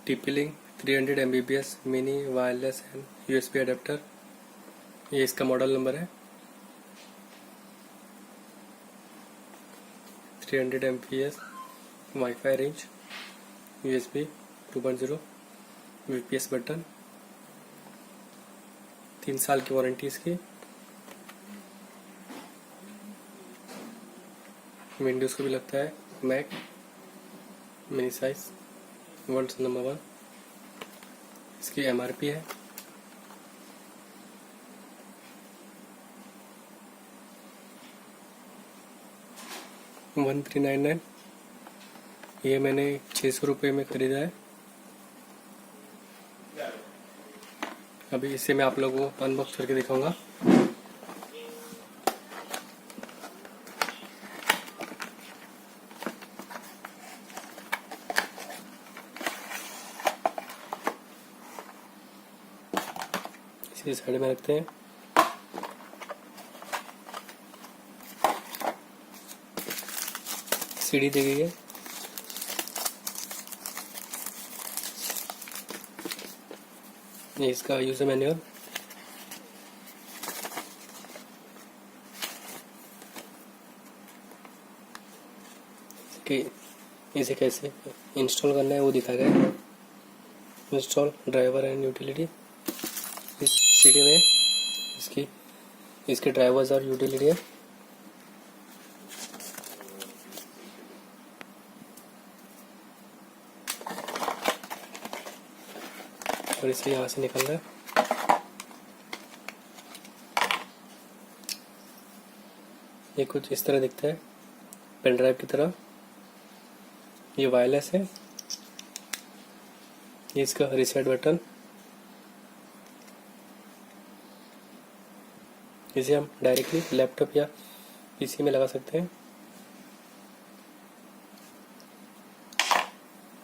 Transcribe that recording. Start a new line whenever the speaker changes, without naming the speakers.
TP-Link 300 Mbps mini wireless and USB adapter, ये इसका model number है। 300 Mbps wifi range, USB 2.0, VPS button, 3 साल की वारंटी इसकी। विंडोज को भी लगता है Mac mini size, world number 1। इसकी MRP है 1399। ये मैंने 600 रुपये में खरीदा है। अभी इसे मैं आप लोगों को अनबॉक्स करके दिखाऊंगा। इसे साइड में रखते हैं। सीडी दी गई है। ये इसका यूजर मैनुअल। इसे कैसे इंस्टॉल करना है वो दिखाया गया है। Install driver and utility. इस सीडी में इसके ड्राइवर्स और यूटिलिटी है। और इसे यहाँ से निकल रहा है। ये कुछ इस तरह दिखता है, पेन ड्राइव की तरह। ये वायरलेस है। ये इसका रीसेट बटन, इसे हम डायरेक्टली लैपटॉप या PC में लगा सकते हैं।